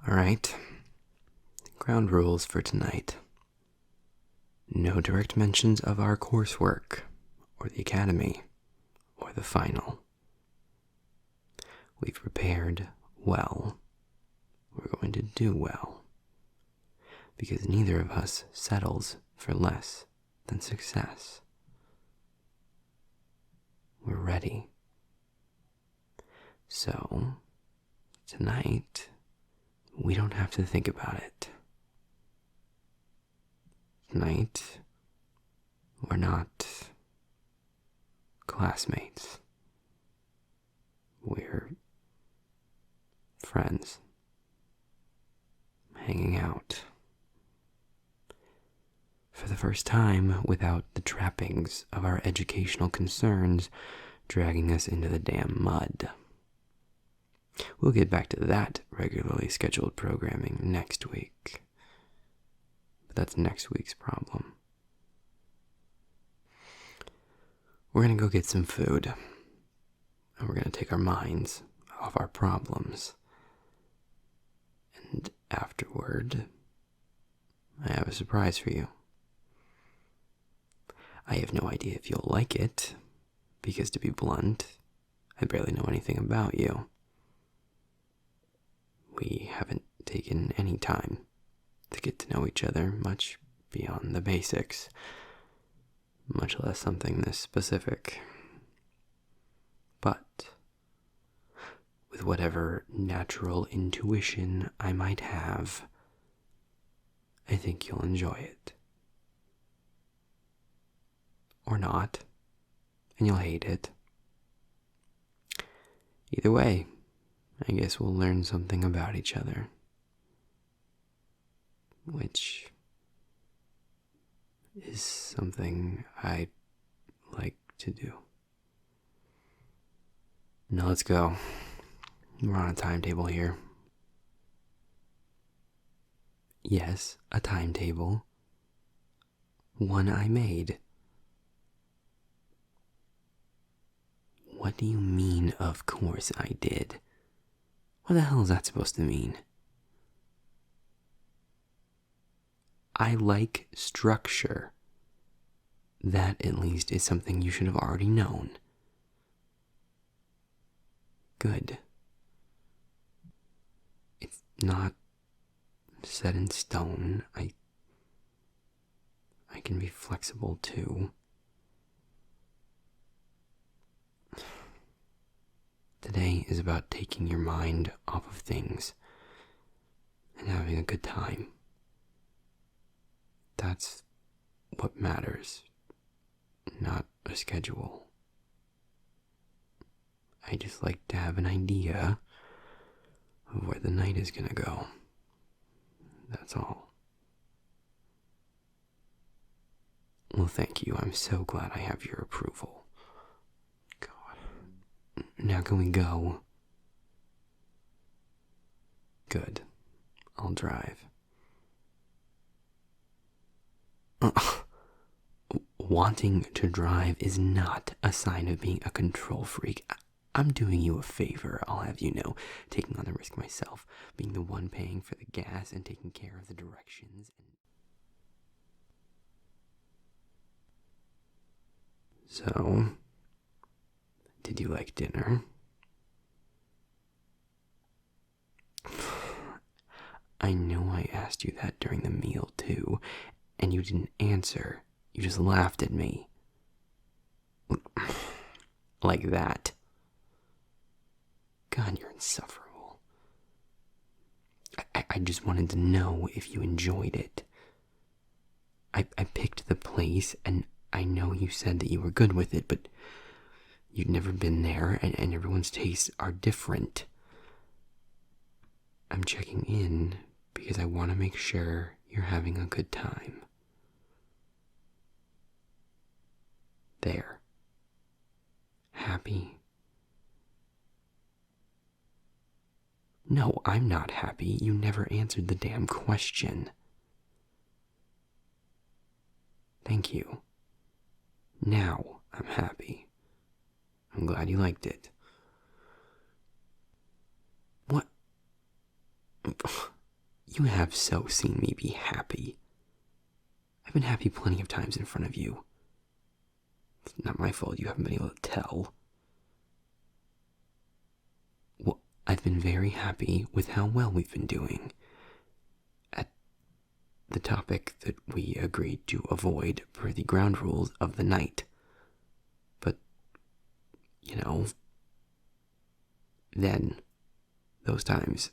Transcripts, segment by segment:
Alright, ground rules for tonight. No direct mentions of our coursework, or the academy, or the final. We've prepared well. We're going to do well. Because neither of us settles for less than success. We're ready. So, tonight, we don't have to think about it. Tonight, we're not classmates. We're friends. Hanging out. For the first time, without the trappings of our educational concerns dragging us into the damn mud. We'll get back to that regularly scheduled programming next week. But that's next week's problem. We're gonna go get some food. And we're gonna take our minds off our problems. And afterward, I have a surprise for you. I have no idea if you'll like it, because to be blunt, I barely know anything about you. We haven't taken any time to get to know each other much beyond the basics, much less something this specific. But with whatever natural intuition I might have, I think you'll enjoy it. Or not, and you'll hate it. Either way, I guess we'll learn something about each other. Which is something I like to do. Now let's go. We're on a timetable here. Yes, a timetable. One I made. What do you mean, of course I did? What the hell is that supposed to mean? I like structure. That, at least, is something you should have already known. Good. It's not set in stone. I can be flexible, too. Today is about taking your mind off of things and having a good time. That's what matters, not a schedule. I just like to have an idea of where the night is gonna go. That's all. Well, thank you. I'm so glad I have your approval. Now can we go? Good. I'll drive. Wanting to drive is not a sign of being a control freak. I'm doing you a favor, I'll have you know, taking on the risk myself, being the one paying for the gas and taking care of the directions. So, did you like dinner? I know I asked you that during the meal, too, and you didn't answer. You just laughed at me. Like that. God, you're insufferable. I just wanted to know if you enjoyed it. I picked the place, and I know you said that you were good with it, but you'd never been there, and everyone's tastes are different. I'm checking in because I want to make sure you're having a good time. There. Happy? No, I'm not happy. You never answered the damn question. Thank you. Now I'm happy. I'm glad you liked it. What? You have so seen me be happy. I've been happy plenty of times in front of you. It's not my fault you haven't been able to tell. Well, I've been very happy with how well we've been doing at the topic that we agreed to avoid per the ground rules of the night. But, then, those times,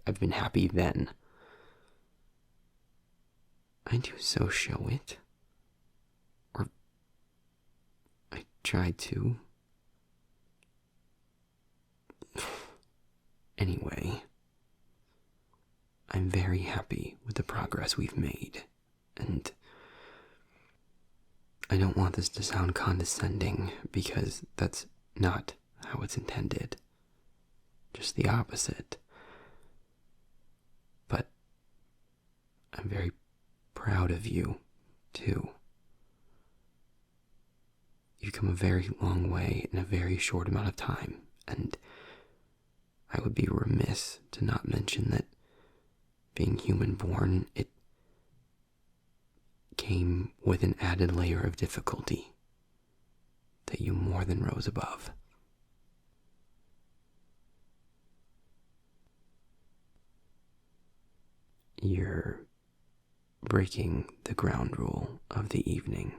I've been happy then. I do so show it. Or I try to. Anyway, I'm very happy with the progress we've made, and I don't want this to sound condescending, because that's not how it's intended. Just the opposite. But I'm very proud of you, too. You've come a very long way in a very short amount of time, and I would be remiss to not mention that being human-born, it came with an added layer of difficulty that you more than rose above. You're breaking the ground rule of the evening,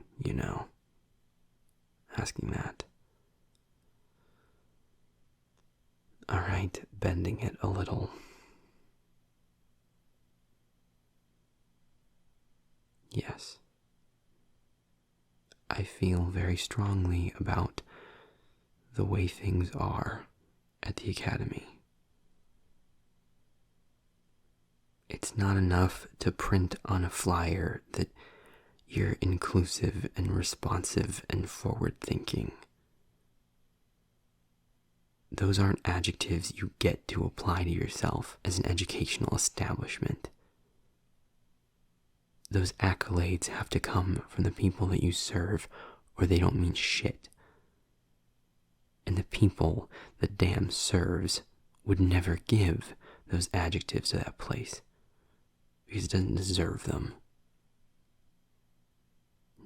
asking that. Alright, bending it a little. Yes. I feel very strongly about the way things are at the academy. It's not enough to print on a flyer that you're inclusive and responsive and forward-thinking. Those aren't adjectives you get to apply to yourself as an educational establishment. Those accolades have to come from the people that you serve, or they don't mean shit. And the people that DAM serves would never give those adjectives to that place, because it doesn't deserve them.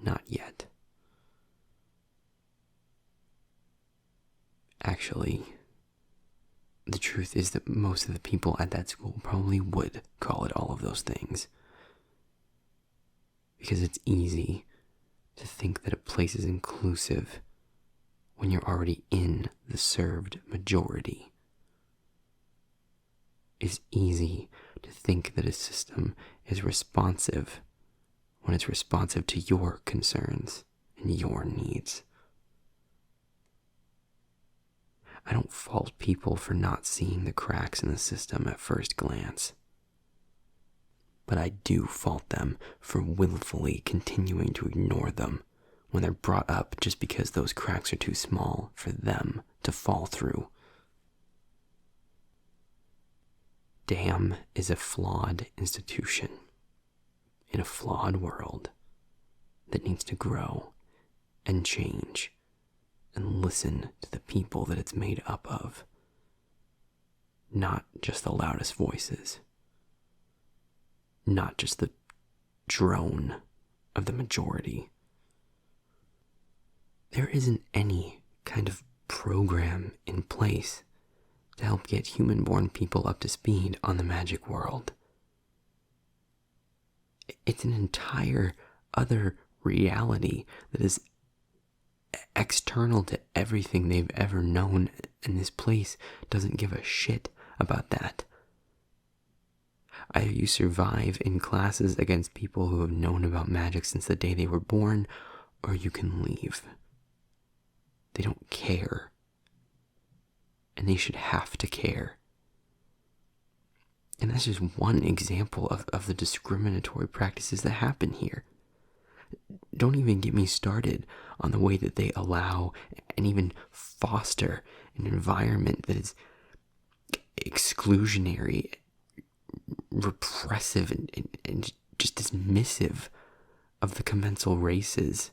Not yet. Actually, the truth is that most of the people at that school probably would call it all of those things. Because it's easy to think that a place is inclusive when you're already in the served majority. It's easy to think that a system is responsive when it's responsive to your concerns and your needs. I don't fault people for not seeing the cracks in the system at first glance. But I do fault them for willfully continuing to ignore them when they're brought up just because those cracks are too small for them to fall through. DAM is a flawed institution in a flawed world that needs to grow and change and listen to the people that it's made up of, not just the loudest voices, not just the drone of the majority. There isn't any kind of program in place to help get human-born people up to speed on the magic world. It's an entire other reality that is external to everything they've ever known, and this place doesn't give a shit about that. Either you survive in classes against people who have known about magic since the day they were born, or you can leave. They don't care. And they should have to care. And that's just one example of the discriminatory practices that happen here. Don't even get me started on the way that they allow and even foster an environment that is exclusionary, repressive, and just dismissive of the commensal races.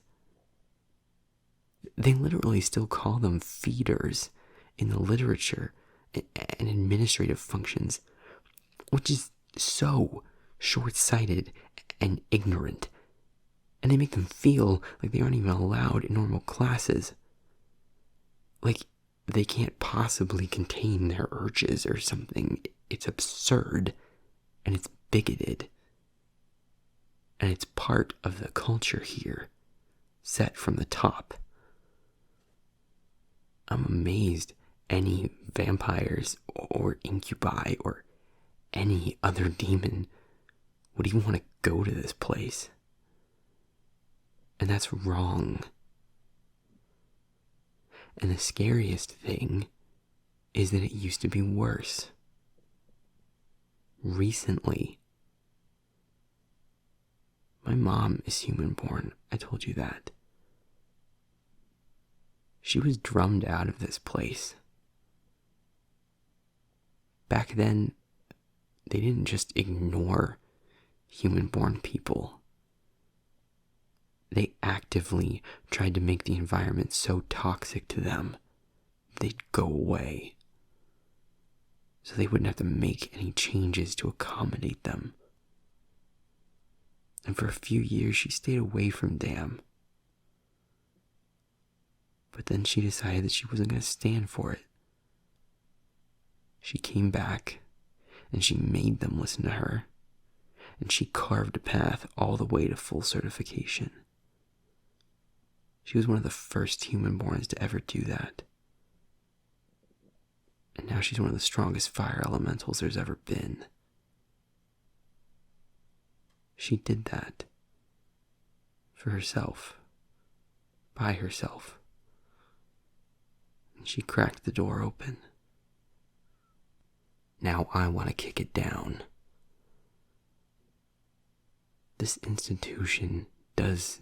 They literally still call them feeders in the literature and administrative functions, which is so short-sighted and ignorant. And they make them feel like they aren't even allowed in normal classes. Like they can't possibly contain their urges or something. It's absurd, and it's bigoted. And it's part of the culture here, set from the top. I'm amazed any vampires or incubi or any other demon would even want to go to this place. And that's wrong. And the scariest thing is that it used to be worse. Recently. My mom is human-born, I told you that. She was drummed out of this place. Back then, they didn't just ignore human-born people. They actively tried to make the environment so toxic to them, they'd go away. So they wouldn't have to make any changes to accommodate them. And for a few years, she stayed away from Dam. But then she decided that she wasn't going to stand for it. She came back, and she made them listen to her. And she carved a path all the way to full certification. She was one of the first human-borns to ever do that. And now she's one of the strongest fire elementals there's ever been. She did that for herself, by herself. And she cracked the door open. Now I want to kick it down. This institution does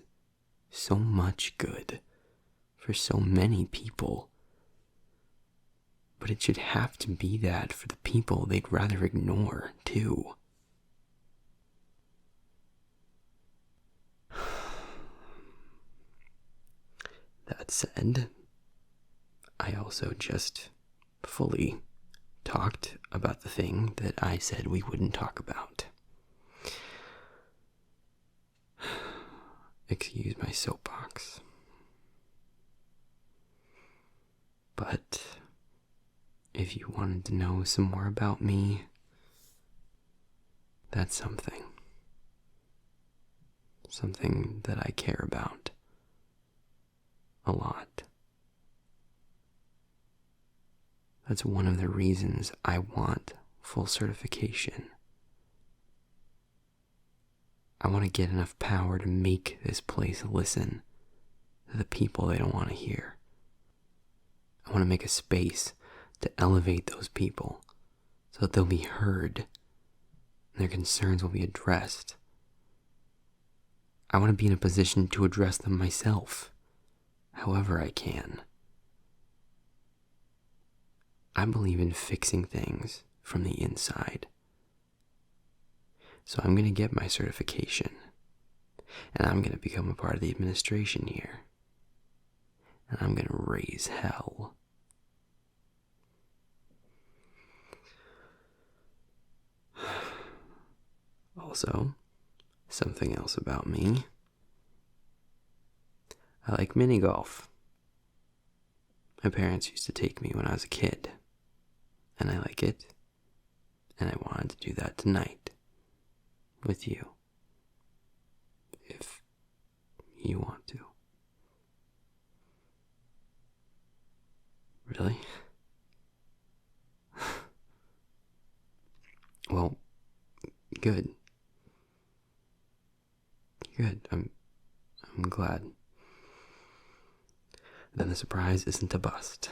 so much good for so many people. But it should have to be that for the people they'd rather ignore, too. That said, I also just fully talked about the thing that I said we wouldn't talk about. Excuse my soapbox. But if you wanted to know some more about me, that's something. Something that I care about a lot. That's one of the reasons I want full certification. I want to get enough power to make this place listen to the people they don't want to hear. I want to make a space to elevate those people so that they'll be heard and their concerns will be addressed. I want to be in a position to address them myself, however I can. I believe in fixing things from the inside. So I'm going to get my certification, and I'm going to become a part of the administration here, and I'm going to raise hell. Also, something else about me. I like mini golf. My parents used to take me when I was a kid, and I like it, and I wanted to do that tonight with you, if you want to. Really? Well, good. Good. I'm glad. Then the surprise isn't a bust.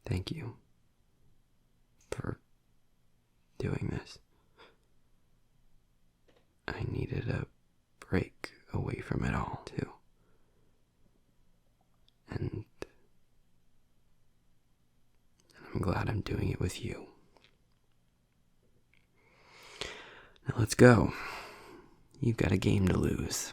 Thank you for doing this. I needed a break away from it all, too. And I'm glad I'm doing it with you. Now let's go. You've got a game to lose.